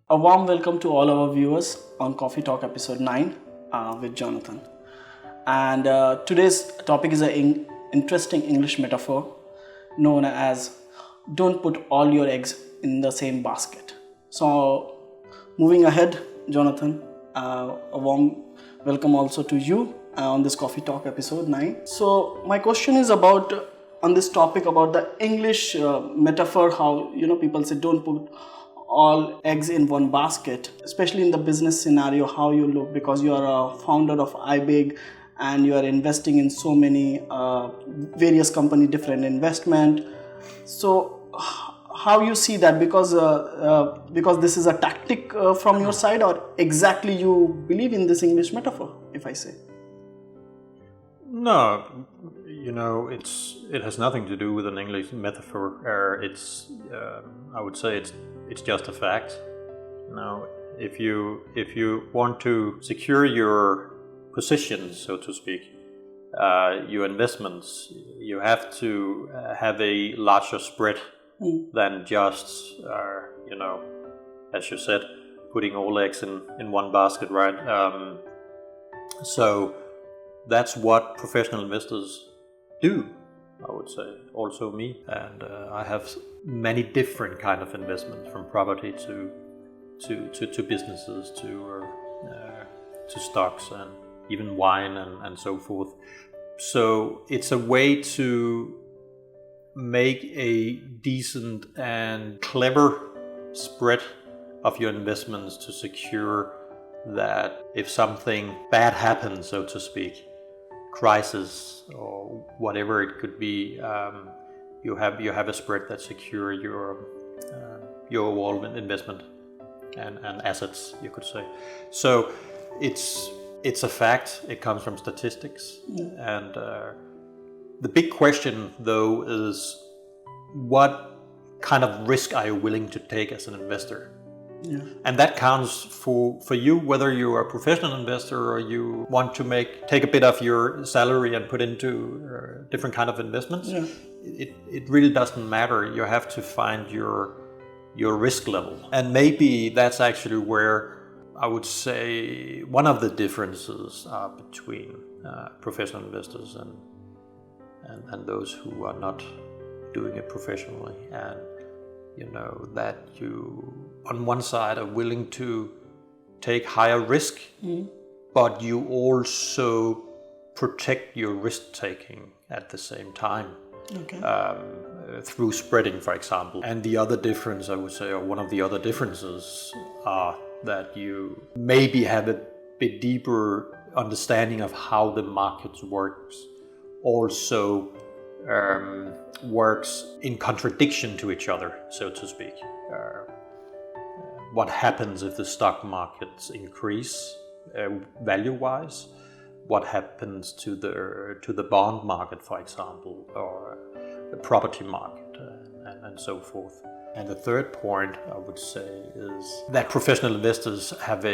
A warm welcome to all our viewers on Coffee Talk episode 9 with Jonathan. And today's topic is an interesting English metaphor known as don't put all your eggs in the same basket. So moving ahead, Jonathan, a warm welcome also to you on this Coffee Talk episode 9. So my question is about on this topic about the English metaphor, how people say don't put all eggs in one basket, especially in the business scenario, how you look, because you are a founder of iBig and you are investing in so many various company, different investment. So how you see that, because this is a tactic from your side, or exactly you believe in this English metaphor, if I say? No, it has nothing to do with an English metaphor. I would say it's just a fact. Now, if you want to secure your position, so to speak, your investments, you have to have a larger spread than just, as you said, putting all eggs in one basket, right? So that's what professional investors do, I would say, also me. And I have many different kind of investments, from property to businesses to stocks and even wine and so forth. So it's a way to make a decent and clever spread of your investments to secure that if something bad happens, so to speak, crisis or whatever it could be, you have a spread that secure your overall investment and assets, you could say. So it's a fact. It comes from statistics, and the big question though is what kind of risk are you willing to take as an investor? Yeah. And that counts for you, whether you are a professional investor or you want to take a bit of your salary and put into different kind of investments. Yeah. It really doesn't matter. You have to find your risk level. And maybe that's actually where I would say one of the differences are between professional investors and those who are not doing it professionally. And that you on one side are willing to take higher risk, but you also protect your risk taking at the same time. Okay. Through spreading, for example. And the other difference, I would say, or one of the other differences, are that you maybe have a bit deeper understanding of how the market works. Also works in contradiction to each other, so to speak. What happens if the stock markets increase value-wise? What happens to the bond market, for example, or the property market, and so forth? And the third point, I would say, is that professional investors have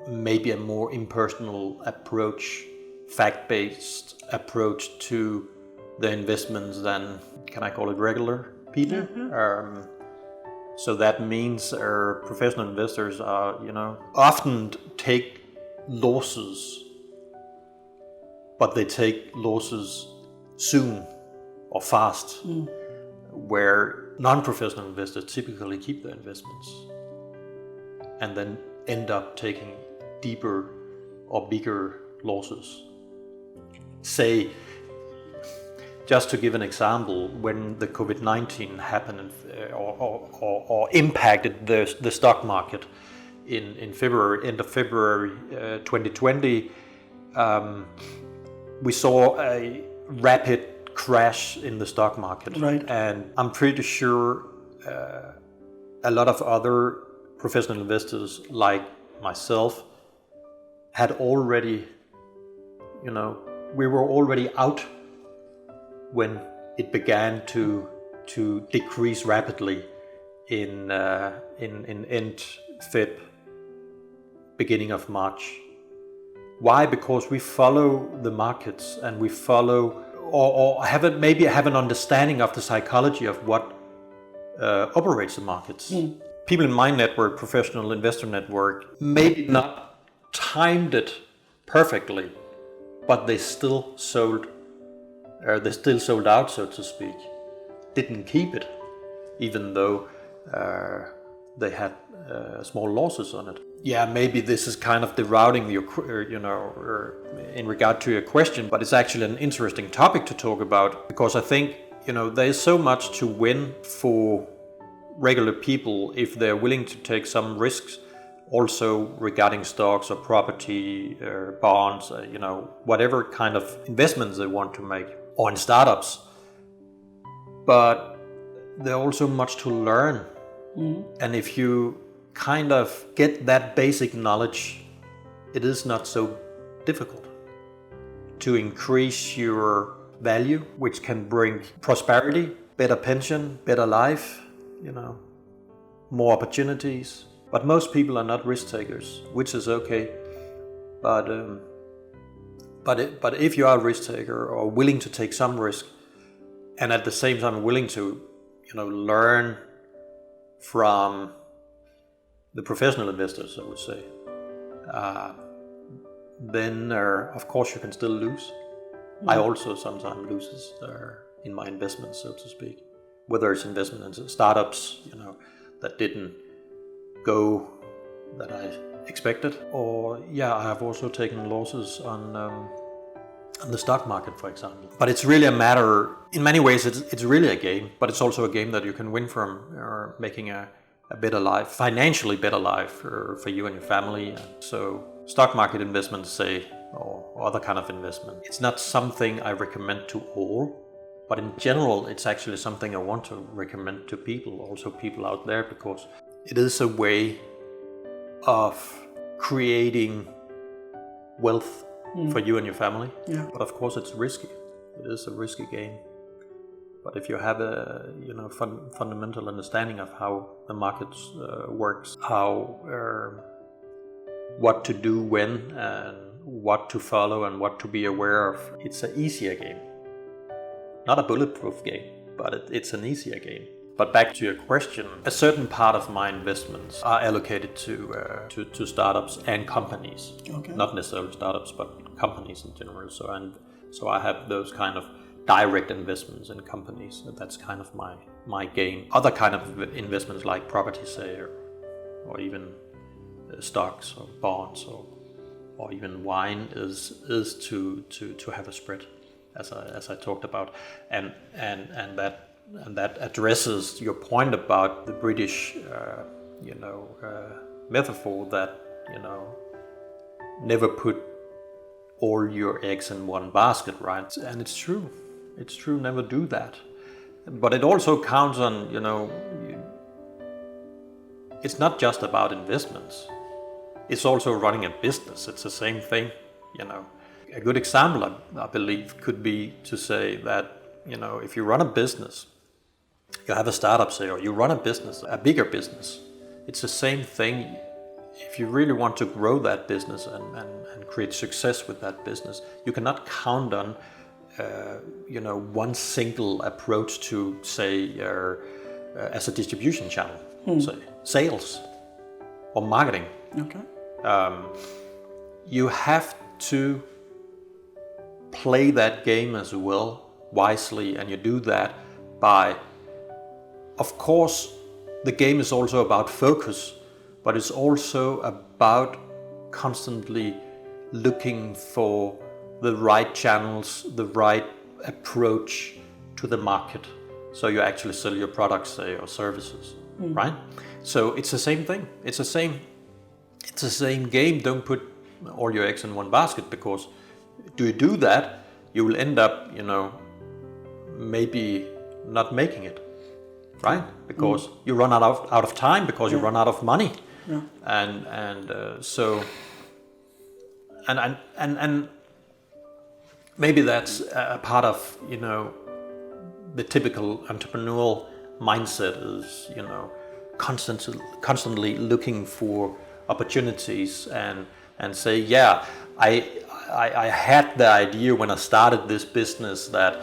maybe a more impersonal approach, fact-based approach to the investments than, can I call it, regular people? Mm-hmm. So that means professional investors are, often take losses, but they take losses soon or fast, where non-professional investors typically keep their investments and then end up taking deeper or bigger losses. Say, just to give an example, when the COVID-19 happened or impacted the stock market in February, end of February 2020, we saw a rapid crash in the stock market. Right. And I'm pretty sure a lot of other professional investors like myself had already, we were already out when it began to decrease rapidly in end Feb, beginning of March. Why? Because we follow the markets and we follow or have an understanding of the psychology of what operates the markets. people in my network, professional investor network, maybe not timed it perfectly, but they still sold out, so to speak. Didn't keep it, even though they had small losses on it. Yeah, maybe this is kind of derouting in regard to your question, but it's actually an interesting topic to talk about, because I think, there's so much to win for regular people if they're willing to take some risks, also regarding stocks or property or bonds, whatever kind of investments they want to make, or in startups. But there's also much to learn. And if you kind of get that basic knowledge, it is not so difficult to increase your value, which can bring prosperity, better pension, better life, more opportunities. But most people are not risk takers, which is okay. But if you are a risk taker or willing to take some risk, and at the same time willing to learn from the professional investors, I would say, then of course you can still lose. I also sometimes lose in my investments, so to speak, whether it's investment in startups, that didn't go that I expected, or I have also taken losses on the stock market, for example. But it's really a matter, in many ways it's really a game, but it's also a game that you can win from, or making a better life, financially better life for you and your family. So stock market investments, say, or other kind of investment, it's not something I recommend to all, but in general it's actually something I want to recommend to people, also people out there, because it is a way of creating wealth for you and your family. But of course it's risky. It is a risky game. But if you have a fundamental understanding of how the market works, how what to do when, and what to follow and what to be aware of, it's an easier game. Not a bulletproof game, but it's an easier game. But back to your question, a certain part of my investments are allocated to startups and companies. Okay. Not necessarily startups, but companies in general. So I have those kind of direct investments in companies. That's kind of my game. Other kind of investments like property, say, or even stocks or bonds or even wine is to have a spread, as I talked about, and that addresses your point about the British metaphor that never put all your eggs in one basket, right? And it's true, never do that. But it also counts on, it's not just about investments. It's also running a business. It's the same thing, A good example, I believe, could be to say that, if you run a business, you have a startup, say, or you run a business, a bigger business, it's the same thing. If you really want to grow that business and create success with that business, you cannot count on, one single approach to, say, as a distribution channel, say, sales or marketing. Okay. You have to play that game as well, wisely, and you do that by, of course, the game is also about focus, but it's also about constantly looking for the right channels, the right approach to the market, so you actually sell your products, say, or services, right? So it's the same thing. It's the same game. Don't put all your eggs in one basket, because do you do that, you will end up, maybe not making it, right? Because you run out of time, because you run out of money, and maybe that's a part of the typical entrepreneurial mindset is constantly looking for opportunities and say, I had the idea when I started this business that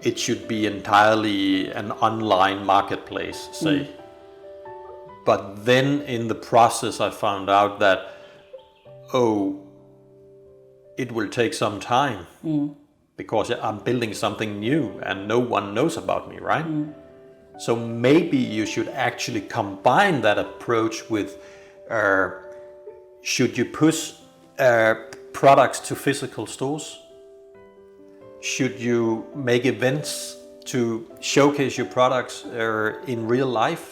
it should be entirely an online marketplace, say. But then in the process, I found out that, it will take some time because I'm building something new and no one knows about me, right? So maybe you should actually combine that approach with, should you push products to physical stores? Should you make events to showcase your products in real life?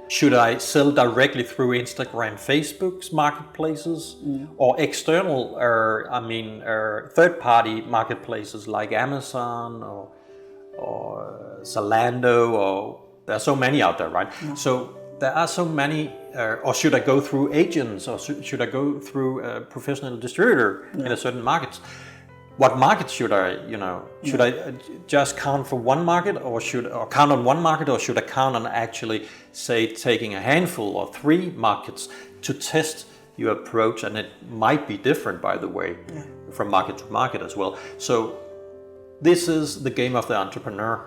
Should I sell directly through Instagram, Facebook's marketplaces, or external, third-party marketplaces like Amazon or Zalando, or there are so many out there, right? So there are so many, or should I go through agents, or should I go through a professional distributor in a certain market? What market should I, should I just count for one market, or count on one market, or should I count on actually, say, taking a handful or 3 markets to test your approach? And it might be different, by the way, from market to market as well. So this is the game of the entrepreneur,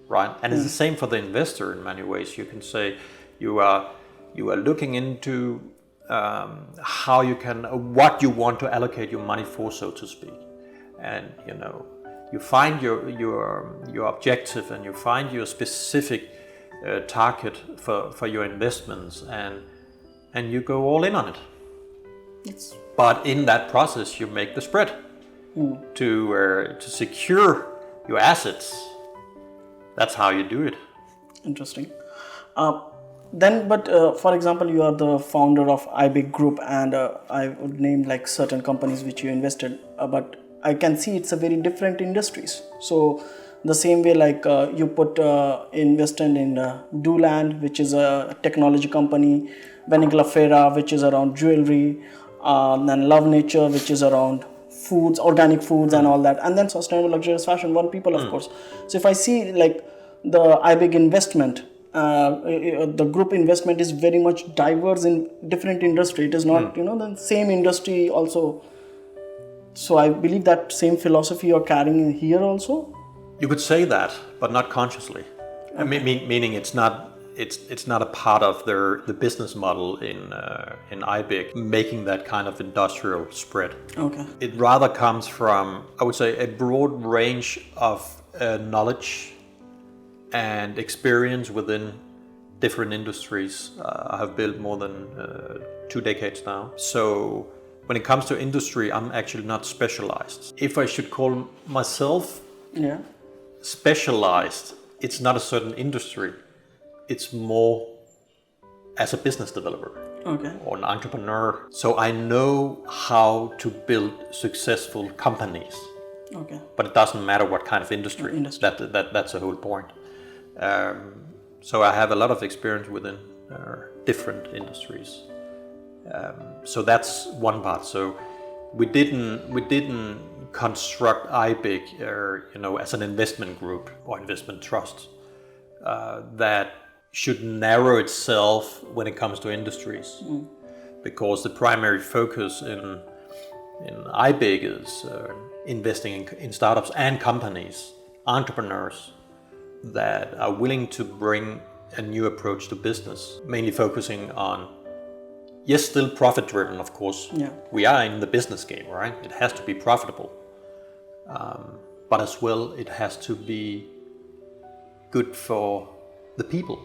right? And it's the same for the investor in many ways. You can say you are looking into how you can, what you want to allocate your money for, so to speak, and you find your objective, and you find your specific target for your investments, and you go all in on it. But in that process, you make the spread to secure your assets. That's how you do it. Interesting. For example, you are the founder of IBIG Group, and I would name like certain companies which you invested, but I can see it's a very different industries. So the same way, like you put invested in Doland, which is a technology company, Veniclafera, which is around jewelry, then Love Nature, which is around foods, organic foods and all that, and then Sustainable Luxurious Fashion, One People, of course. So if I see like the IBIG investment, the group investment is very much diverse in different industry. It is not the same industry also. So I believe that same philosophy you're carrying here also. You could say that, but not consciously. Okay. Meaning it's not a part of the business model in IBIG, making that kind of industrial spread. Okay. It rather comes from, I would say, a broad range of knowledge and experience within different industries. I have built more than 2 decades now. So when it comes to industry, I'm actually not specialized. If I should call myself specialized, it's not a certain industry. It's more as a business developer or an entrepreneur. So I know how to build successful companies. Okay. But it doesn't matter what kind of industry. That's the whole point. So I have a lot of experience within different industries. So that's one part. So we didn't construct IBIG, as an investment group or investment trust that should narrow itself when it comes to industries, because the primary focus in IBIG is investing in startups and companies, entrepreneurs that are willing to bring a new approach to business, mainly focusing on, yes, still profit driven, of course. Yeah. We are in the business game, right? It has to be profitable. But as well, it has to be good for the people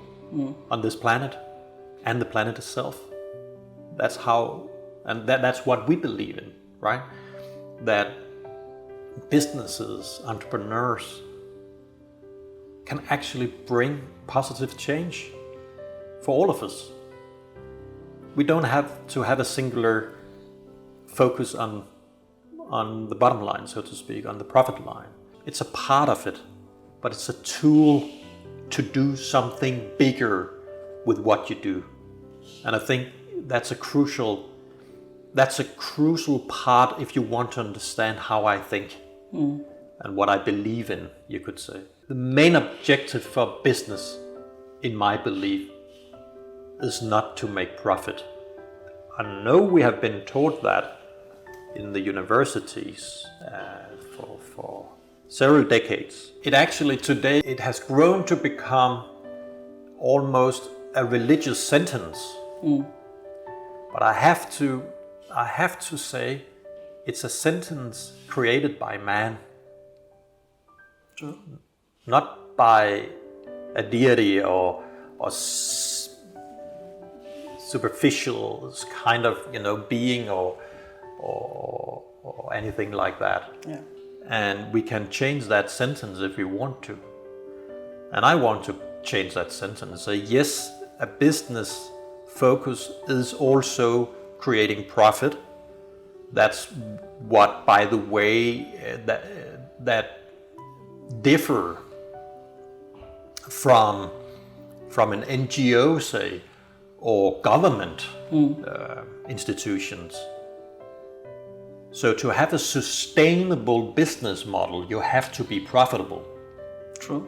on this planet and the planet itself. That's how, and that's what we believe in, right? That businesses, entrepreneurs can actually bring positive change for all of us. We don't have to have a singular focus on the bottom line, so to speak, on the profit line. It's a part of it, but it's a tool to do something bigger with what you do. And I think that's a crucial part if you want to understand how I think and what I believe in, you could say. The main objective for business, in my belief, is not to make profit. I know we have been taught that in the universities for several decades. It actually today, it has grown to become almost a religious sentence, but I have to say it's a sentence created by man, True. not by a deity or superficial kind of being or anything like that. Yeah. And we can change that sentence if we want to. And I want to change that sentence and say, yes, a business focus is also creating profit. That's what, by the way, that differ from an NGO, say, or government institutions. So to have a sustainable business model, you have to be profitable. True.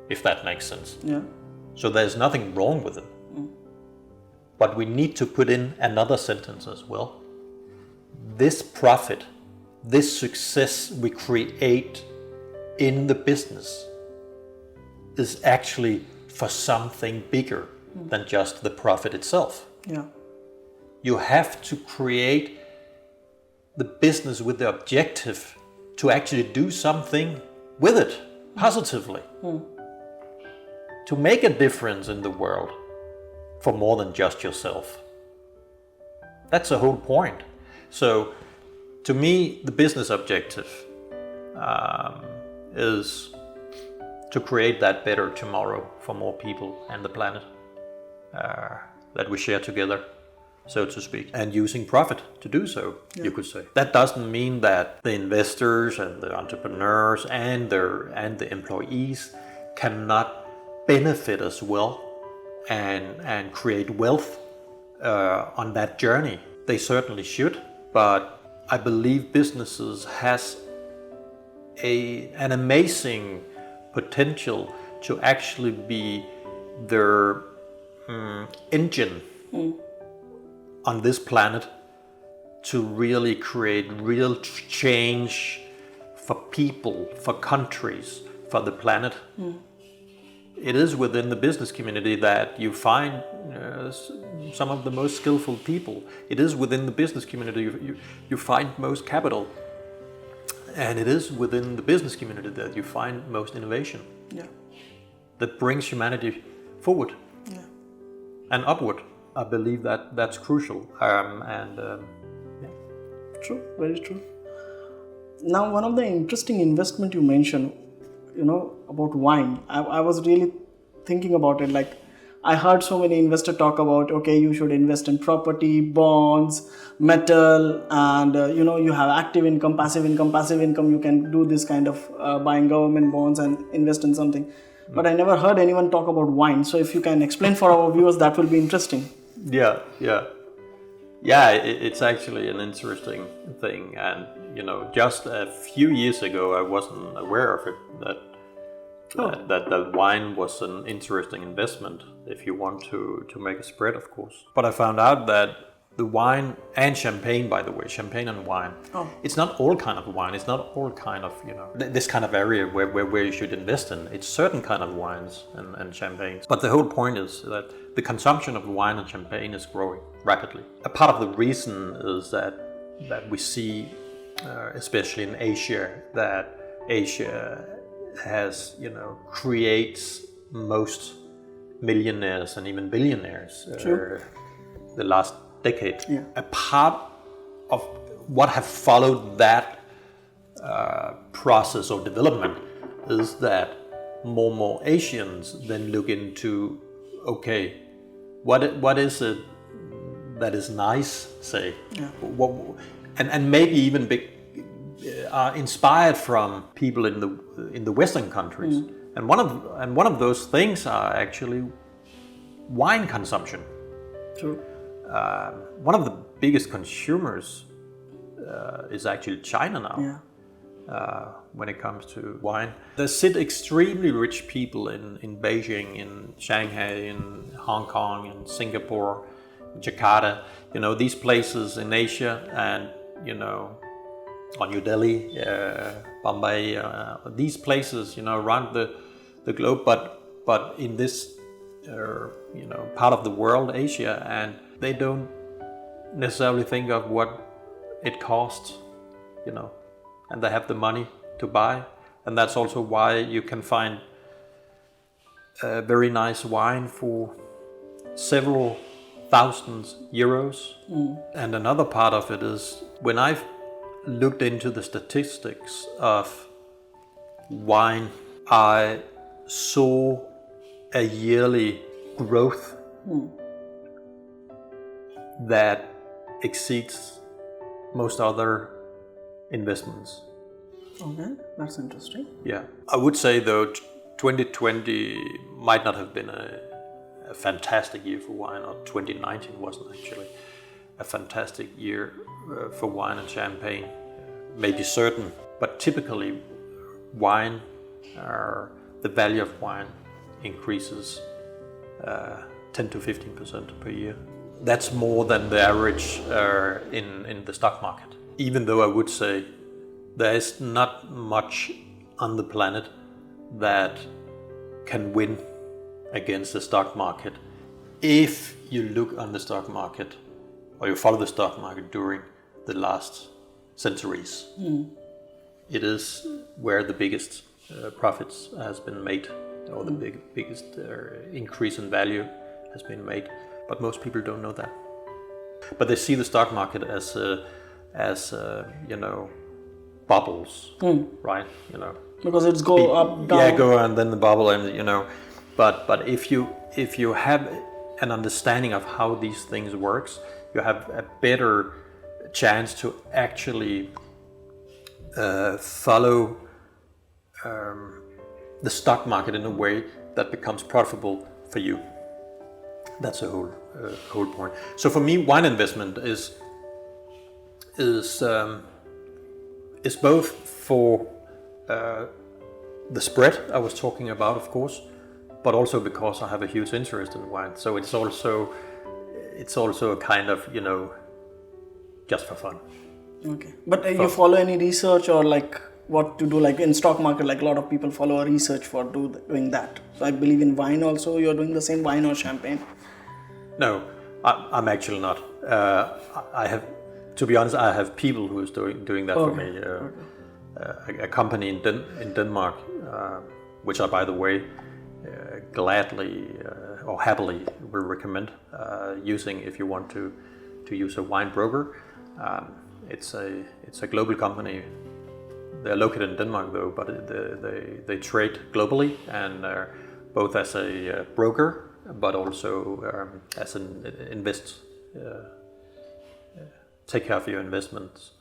If that makes sense. Yeah. So there's nothing wrong with it. But we need to put in another sentence as well. This profit, this success we create in the business is actually for something bigger than just the profit itself. Yeah. You have to create the business with the objective to actually do something with it positively. To make a difference in the world for more than just yourself. That's the whole point. So, to me, the business objective is to create that better tomorrow for more people and the planet that we share together, so to speak, and using profit to do so, you could say. That doesn't mean that the investors and the entrepreneurs and the employees cannot benefit as well and create wealth on that journey. They certainly should, but I believe businesses has an amazing potential to actually be their engine on this planet to really create real change for people, for countries, for the planet. It is within the business community that you find some of the most skillful people. It is within the business community you find most capital. And it is within the business community that you find most innovation. Yeah. That brings humanity forward and upward. I believe that that's crucial. True, very true. Now, one of the interesting investment you mentioned, about wine. I was really thinking about it. Like, I heard so many investors talk about, okay, you should invest in property, bonds, metal, and you have active income, passive income. Passive income, you can do this kind of buying government bonds and invest in something. But I never heard anyone talk about wine. So if you can explain for our viewers, that will be interesting. Yeah. It's actually an interesting thing, and just a few years ago, I wasn't aware of it. That wine was an interesting investment if you want to make a spread, of course. But I found out that the wine and champagne, by the way, champagne and wine, it's not all kind of wine. It's not all kind of this kind of area where you should invest in. It's certain kind of wines and champagnes. But the whole point is that the consumption of wine and champagne is growing rapidly. A part of the reason is that we see, especially in Asia, that Asia has, creates most millionaires and even billionaires the last decade. Yeah. A part of what have followed that process of development is that more Asians then look into, okay, what is it that is nice, say, and maybe even are inspired from people in the Western countries, and one of those things are actually wine consumption. True. One of the biggest consumers is actually China now. Yeah. When it comes to wine, there sit extremely rich people in Beijing, in Shanghai, in Hong Kong, in Singapore, Jakarta. These places in Asia, and or New Delhi, Bombay, these places, around the globe, but in this part of the world, Asia, and they don't necessarily think of what it costs, and they have the money to buy. And that's also why you can find very nice wine for several thousands euros. And another part of it is when I've looked into the statistics of wine, I saw a yearly growth that exceeds most other investments. Okay, that's interesting. Yeah, I would say though 2020 might not have been a fantastic year for wine, or 2019 wasn't actually a fantastic year for wine and champagne. Maybe certain, but typically wine, the value of wine increases 10 to 15% per year. That's more than the average in the stock market. Even though I would say there is not much on the planet that can win against the stock market if you look on the stock market or you follow the stock market during the last centuries. It is where the biggest profits has been made, or the biggest increase in value has been made. But most people don't know that. But they see the stock market as bubbles, right? Because it's go up, down. Yeah, go and then the bubble, and But if you have an understanding of how these things works, you have a better chance to actually follow the stock market in a way that becomes profitable for you. That's a whole point. So for me, wine investment is both for the spread I was talking about, of course, but also because I have a huge interest in wine. So it's also a kind of just for fun. Okay, but you follow any research or like what to do, like in stock market, like a lot of people follow a research for doing that. So I believe in wine also, you're doing the same, wine or champagne? No, I'm actually not. I have, to be honest, I have people who is doing that for me. A company in Denmark, which I, by the way, gladly or happily will recommend using if you want to use a wine broker. It's a global company. They're located in Denmark though, but they trade globally, and both as a broker, but also as an take care of your investments.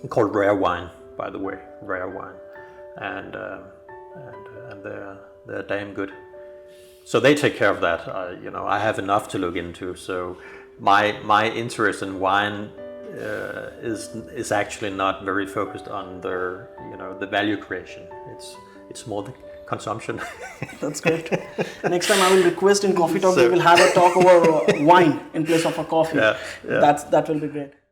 Called Rare Wine, by the way, Rare Wine, and they're damn good. So they take care of that. I have enough to look into. So my interest in wine is actually not very focused on the value creation. It's more the consumption. That's great. Next time I will request in Coffee Talk we will have a talk over wine in place of a coffee. Yeah. That will be great.